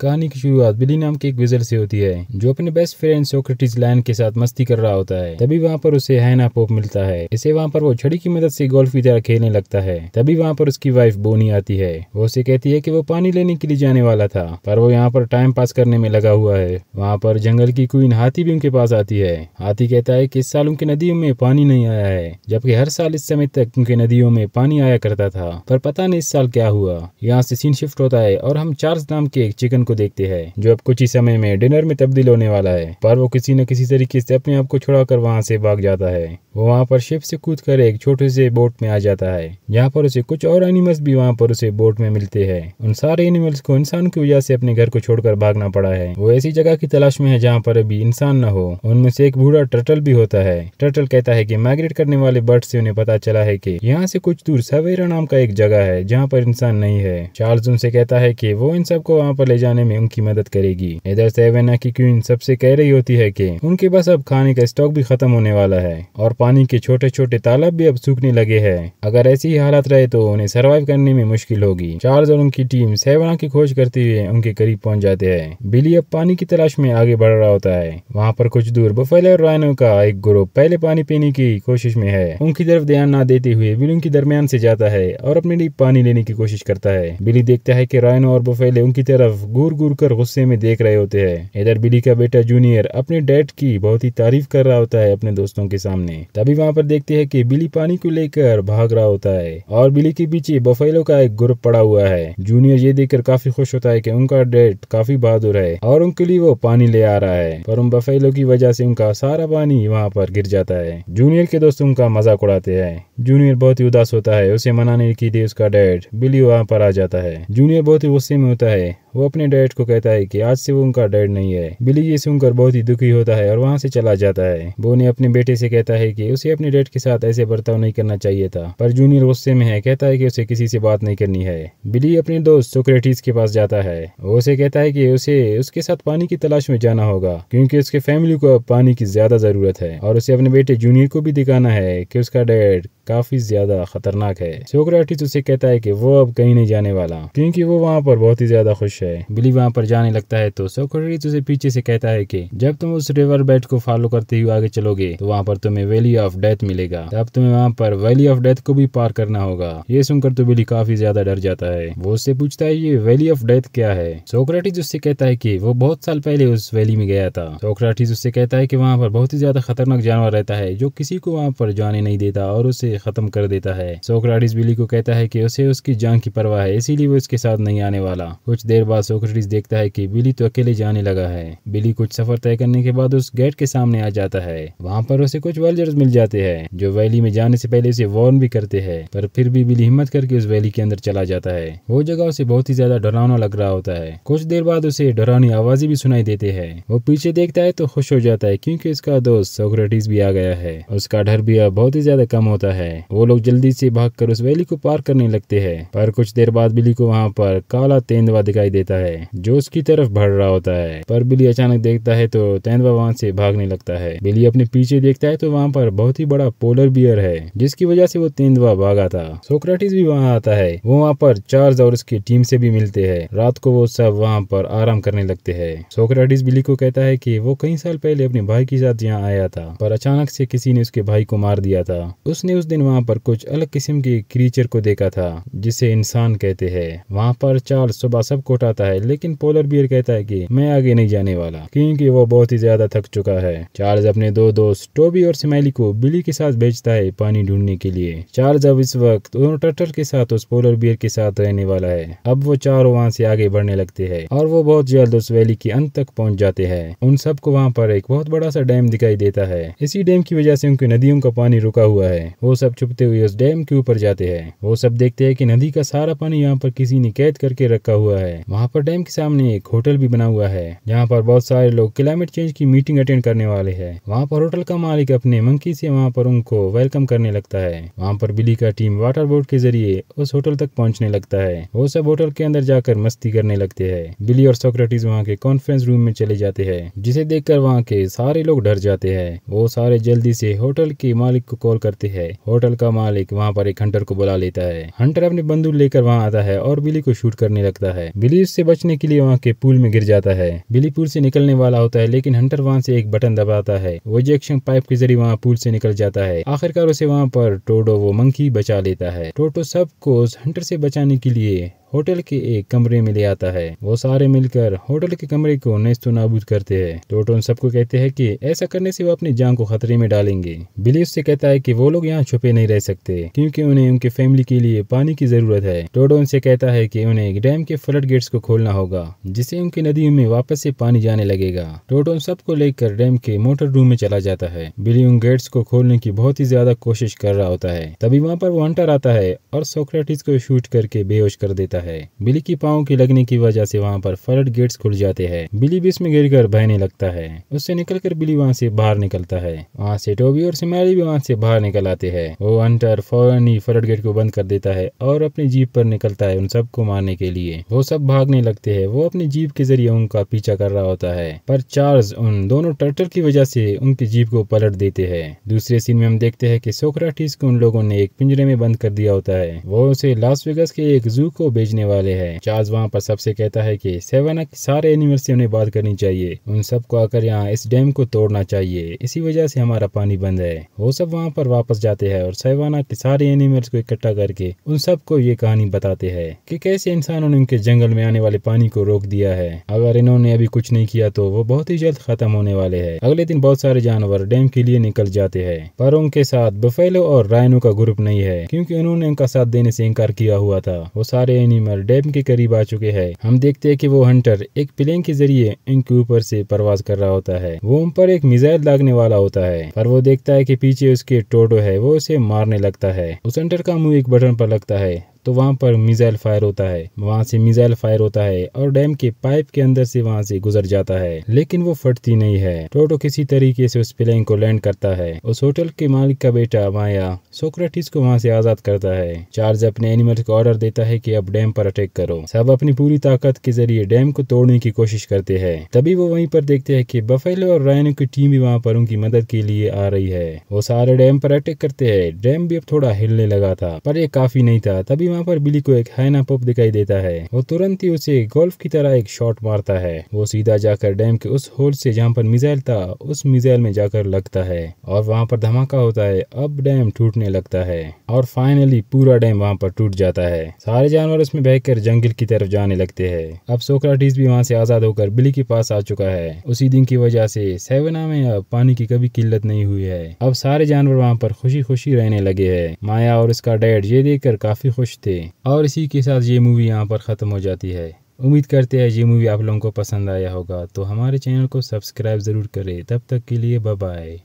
कहानी की शुरुआत बिली नाम के एक विज़र्ड से होती है जो अपने बेस्ट फ्रेंड सोक्रेटिस लायन के साथ मस्ती कर रहा होता है। तभी वहाँ पर उसे हैना पोप मिलता है। इसे वहाँ पर वो छड़ी की मदद से गोल्फ की तरह खेलने लगता है। तभी वहाँ पर उसकी वाइफ बोनी आती है। वो उसे कहती है कि वो पानी लेने के लिए जाने वाला था, पर वो यहाँ पर टाइम पास करने में लगा हुआ है। वहाँ पर जंगल की क्वीन हाथी भी उनके पास आती है। हाथी कहता है कि इस साल उनकी नदियों में पानी नहीं आया है, जबकि हर साल इस समय तक उनके नदियों में पानी आया करता था। पर पता नहीं इस साल क्या हुआ। यहाँ से सीन शिफ्ट होता है और हम चार्ल्स नाम के एक चिकन को देखते हैं जो अब कुछ ही समय में डिनर में तब्दील होने वाला है। पर वो किसी न किसी तरीके से अपने आप को छुड़ाकर वहाँ से भाग जाता है। वो वहाँ पर शिप से कूदकर एक छोटे से बोट में आ जाता है, जहाँ पर उसे कुछ और एनिमल्स भी वहाँ पर उसे बोट में मिलते हैं। उन सारे एनिमल्स को इंसान की वजह से अपने घर को छोड़कर भागना पड़ा है। वो ऐसी जगह की तलाश में है जहाँ पर अभी इंसान न हो। उनमें से एक बूढ़ा टर्टल भी होता है। टर्टल कहता है कि माइग्रेट करने वाले बर्ड से उन्हें पता चला है कि यहाँ से कुछ दूर सवेरा नाम का एक जगह है जहाँ पर इंसान नहीं है। चार्ल्स उनसे कहता है कि वो इन सबको वहाँ पर ले जाने में उनकी मदद करेगी। इधर सेवेना की क्वीन सबसे कह रही होती है कि उनके पास अब खाने का स्टॉक भी खत्म होने वाला है और पानी के छोटे छोटे तालाब भी अब सूखने लगे हैं। अगर ऐसी ही हालत रहे तो उन्हें सरवाइव करने में मुश्किल होगी। चार्ल्स और उनकी टीम सेवेना की खोज करते हुए उनके करीब पहुंच जाते हैं। बिली अब पानी की तलाश में आगे बढ़ रहा होता है। वहाँ पर कुछ दूर बफेलो और राइनो का एक ग्रुप पहले पानी पीने की कोशिश में है। उनकी तरफ ध्यान न देते हुए बिली उनके दरमियान से जाता है और अपने लिए पानी लेने की कोशिश करता है। बिली देखता है कि राइनो और बफेलो उनकी तरफ घूर घूर कर गुस्से में देख रहे होते हैं। इधर बिली का बेटा जूनियर अपने डैड की बहुत ही तारीफ कर रहा होता है अपने दोस्तों के सामने। तभी वहाँ पर देखते हैं कि बिली पानी को लेकर भाग रहा होता है और बिली के पीछे बफेलो का एक ग्रुप पड़ा हुआ है। जूनियर ये देखकर काफी खुश होता है कि उनका डैड काफी बहादुर है और उनके लिए वो पानी ले आ रहा है, पर उन बफेलो की वजह से उनका सारा पानी वहाँ पर गिर जाता है। जूनियर के दोस्त उनका मजाक उड़ाते हैं। जूनियर बहुत ही उदास होता है। उसे मनाने के लिए उसका डैड बिली वहाँ पर आ जाता है। जूनियर बहुत ही गुस्से में होता है। वो अपने डैड को कहता है कि आज से वो उनका डैड नहीं है। बिली ये सुनकर बहुत ही दुखी होता है और वहाँ से चला जाता है। बोनी अपने बेटे से कहता है कि उसे अपने डैड के साथ ऐसे बर्ताव नहीं करना चाहिए था, पर जूनियर गुस्से में है, कहता है कि उसे किसी से बात नहीं करनी है। बिली अपने दोस्त सोक्रेटिस के पास जाता है। वो उसे कहता है कि उसे उसके साथ पानी की तलाश में जाना होगा क्योंकि उसके फैमिली को अब पानी की ज्यादा जरूरत है और उसे अपने बेटे जूनियर को भी दिखाना है कि उसका डैड काफी ज्यादा खतरनाक है। सोक्रेटिस उसे कहता है कि वो अब कहीं नहीं जाने वाला क्योंकि वो वहाँ पर बहुत ही ज्यादा खुश है। बिली वहाँ पर जाने लगता है तो सोक्रेटिस उसे पीछे से कहता है कि जब तुम उस रिवर बेड को फॉलो करते हुए आगे चलोगे तो वहाँ पर तुम्हें वैली ऑफ डेथ मिलेगा। तब तुम्हें वहाँ पर वैली ऑफ डेथ को भी पार करना होगा। ये सुनकर तो बिली काफी ज्यादा डर जाता है। वो उससे पूछता है ये वैली ऑफ डेथ क्या है। सोक्रेटिस उससे कहता है कि वो बहुत साल पहले उस वैली में गया था। सोक्रेटिस उससे कहता है कि वहाँ पर बहुत ही ज्यादा खतरनाक जानवर रहता है जो किसी को वहाँ पर जाने नहीं देता और उसे खत्म कर देता है। सोक्रेटिस बिली को कहता है कि उसे उसकी जान की परवाह है, इसीलिए वो इसके साथ नहीं आने वाला। कुछ देर बाद सोक्रेटिस देखता है कि बिली तो अकेले जाने लगा है। बिली कुछ सफर तय करने के बाद उस गेट के सामने आ जाता है। वहाँ पर उसे कुछ विलेजर्स मिल जाते हैं जो वैली में जाने से पहले उसे वार्न भी करते हैं, पर फिर भी बिली हिम्मत करके उस वैली के अंदर चला जाता है। वो जगह उसे बहुत ही ज्यादा डरावना लग रहा होता है। कुछ देर बाद उसे डरावनी आवाजें भी सुनाई देते हैं। वो पीछे देखता है तो खुश हो जाता है क्योंकि उसका दोस्त सोक्रेटिस भी आ गया है। उसका डर भी अब बहुत ही ज्यादा कम होता है। वो लोग जल्दी से भागकर उस वैली को पार करने लगते हैं, पर कुछ देर बाद बिली को वहाँ पर काला तेंदुआ दिखाई देता है जो उसकी तरफ बढ़ रहा होता है। पर बिली अचानक देखता है तो तेंदुआ वहाँ से भागने लगता है। बिली अपने पीछे देखता है तो वहाँ पर बहुत ही बड़ा पोलर बियर है जिसकी वजह से वो तेंदुआ भागा था। सोक्रेटिस भी वहाँ आता है। वो वहाँ पर चार्ल्स और उसकी टीम से भी मिलते हैं। रात को वो सब वहाँ पर आराम करने लगते हैं। सोक्रेटिस बिली को कहता है कि वो कई साल पहले अपने भाई के साथ यहाँ आया था, पर अचानक से किसी ने उसके भाई को मार दिया था। उसने उस दिन वहाँ पर कुछ अलग किस्म के क्रीचर को देखा था जिसे इंसान कहते हैं। वहाँ पर चार्ल्स सुबह सबको उठाता है, लेकिन पोलर बियर कहता है कि मैं आगे नहीं जाने वाला क्योंकि वो बहुत ही ज्यादा थक चुका है। चार्ल्स अपने दो दोस्त टोबी और स्माइली को बिली के साथ भेजता है पानी ढूंढने के लिए। चार्ल्स अब इस वक्त दोनों टर्टल के साथ उस पोलर बियर के साथ रहने वाला है। अब वो चारों वहाँ से आगे बढ़ने लगते हैं और वो बहुत जल्द उस वैली के अंत तक पहुँच जाते हैं। उन सबको वहाँ पर एक बहुत बड़ा सा डैम दिखाई देता है। इसी डैम की वजह से उनकी नदियों का पानी रुका हुआ है। वो सब छुपते हुए उस डैम के ऊपर जाते हैं। वो सब देखते हैं कि नदी का सारा पानी यहाँ पर किसी ने कैद करके रखा हुआ है। वहाँ पर डैम के सामने एक होटल भी बना हुआ है जहाँ पर बहुत सारे लोग क्लाइमेट चेंज की मीटिंग अटेंड करने वाले हैं। वहाँ पर होटल का मालिक अपने मंकी से वहाँ पर उनको वेलकम करने लगता है। वहाँ पर बिली का टीम वाटर बोट के जरिए उस होटल तक पहुँचने लगता है। वो सब होटल के अंदर जाकर मस्ती करने लगते हैं। बिली और सोक्रेटिस वहाँ के कॉन्फ्रेंस रूम में चले जाते हैं, जिसे देखकर वहाँ के सारे लोग डर जाते हैं। वो सारे जल्दी से होटल के मालिक को कॉल करते हैं। होटल का मालिक वहाँ पर एक हंटर को बुला लेता है। हंटर अपनी बंदूक लेकर वहाँ आता है और बिली को शूट करने लगता है। बिली उससे बचने के लिए वहाँ के पूल में गिर जाता है। बिली पूल से निकलने वाला होता है, लेकिन हंटर वहाँ से एक बटन दबाता है। वो इजेक्शन पाइप के जरिए वहाँ पूल से निकल जाता है। आखिरकार उसे वहाँ पर टोडो वो मंकी बचा लेता है। टोटो सबको उस हंटर से बचाने के लिए होटल के एक कमरे में ले आता है। वो सारे मिलकर होटल के कमरे को नेस्तो नाबूद करते हैं। टोटो उन सबको कहते हैं कि ऐसा करने से वो अपनी जान को खतरे में डालेंगे। बिली उससे कहता है कि वो लोग यहाँ छुपे नहीं रह सकते, क्योंकि उन्हें उनके फैमिली के लिए पानी की जरूरत है। टोटो उनसे कहता है कि उन्हें डैम के फ्लड गेट्स को खोलना होगा, जिससे उनकी नदियों में वापस से पानी जाने लगेगा। टोटो उन सबको लेकर डैम के मोटर रूम में चला जाता है। बिली उन गेट्स को खोलने की बहुत ही ज्यादा कोशिश कर रहा होता है। तभी वहाँ पर वो हंटर आता है और सोक्रेटिस को शूट करके बेहोश कर देता है। बिली की पाँव की लगने की वजह से वहाँ पर फ्लड गेट्स खुल जाते हैं। बिली भी इसमें गिरकर बहने लगता है। उससे निकलकर बिली वहाँ से बाहर निकलता है। वहाँ से टोबी और सिमैली भी वहाँ से बाहर निकल आते हैं। वो हंटर फौरन ही फ्लड गेट को बंद कर देता है और अपनी जीप पर निकलता है उन सबको मारने के लिए। वो सब भागने लगते हैं। वो अपनी जीप के जरिए उनका पीछा कर रहा होता है, पर चार्ल्स उन दोनों टर्टल की वजह से उनकी जीप को पलट देते हैं। दूसरे सीन में हम देखते हैं कि सोक्रेटिस को उन लोगों ने एक पिंजरे में बंद कर दिया होता है। वो उसे लास वेगास के एक जू को बेचने वाले है। चार्ल्स वहाँ पर सबसे कहता है कि सेवाना के सारे एनिमल से उन्हें बात करनी चाहिए, उन सबको आकर यहाँ इस डैम को तोड़ना चाहिए, इसी वजह से हमारा पानी बंद है। वो सब वहाँ पर वापस जाते हैं और सेवाना के सारे एनिमल्स को इकट्ठा करके उन सबको ये कहानी बताते हैं कि कैसे इंसानों ने उनके जंगल में आने वाले पानी को रोक दिया है। अगर इन्होंने अभी कुछ नहीं किया तो वो बहुत ही जल्द खत्म होने वाले हैं। अगले दिन बहुत सारे जानवर डैम के लिए निकल जाते हैं, पर उनके साथ बफेलो और राइनो का ग्रुप नहीं है, क्योंकि उन्होंने उनका साथ देने से इनकार किया हुआ था। वो सारे एनिमल डैम के करीब आ चुके हैं। हम देखते हैं कि वो हंटर एक प्लेन के जरिए इनके ऊपर से परवाज कर रहा होता है। वो उन पर एक मिसाइल दागने वाला होता है, पर वो देखता है कि पीछे उसके टोडो है। वो उसे मारने लगता है। उस हंटर का मुंह एक बटन पर लगता है तो वहाँ पर मिसाइल फायर होता है। वहाँ से मिसाइल फायर होता है और डैम के पाइप के अंदर से वहाँ से गुजर जाता है, लेकिन वो फटती नहीं है। टोटो किसी तरीके से उस प्लेन को लैंड करता है। उस होटल के मालिक का बेटा माया सोक्रेटिस को वहाँ से आजाद करता है। चार्ल्स अपने एनिमल्स को ऑर्डर देता है कि अब डैम पर अटैक करो। सब अपनी पूरी ताकत के जरिए डैम को तोड़ने की कोशिश करते हैं। तभी वो वहीं पर देखते हैं कि बफेलो और राइनो की टीम भी वहाँ पर उनकी मदद के लिए आ रही है। वो सारे डैम पर अटैक करते हैं। डैम भी अब थोड़ा हिलने लगा था, पर ये काफी नहीं था। तभी वहाँ पर बिली को एक हाइना पॉप दिखाई देता है। वो तुरंत ही उसे गोल्फ की तरह एक शॉट मारता है। वो सीधा जाकर डैम के उस होल से जहाँ पर मिसाइल था उस मिसाइल में जाकर लगता है और वहाँ पर धमाका होता है। अब डैम टूटने लगता है और फाइनली पूरा डैम वहाँ पर टूट जाता है। सारे जानवर उसमें बहकर जंगल की तरफ जाने लगते हैं। अब सोक्रेटिस भी वहाँ से आजाद होकर बिली के पास आ चुका है। उसी दिन की वजह से सेवना में अब पानी की कभी किल्लत नहीं हुई है। अब सारे जानवर वहाँ पर खुशी खुशी रहने लगे हैं। माया और उसका डैड ये देखकर काफी खुश थे। और इसी के साथ ये मूवी यहाँ पर ख़त्म हो जाती है। उम्मीद करते हैं ये मूवी आप लोगों को पसंद आया होगा, तो हमारे चैनल को सब्सक्राइब ज़रूर करें। तब तक के लिए बाय बाय।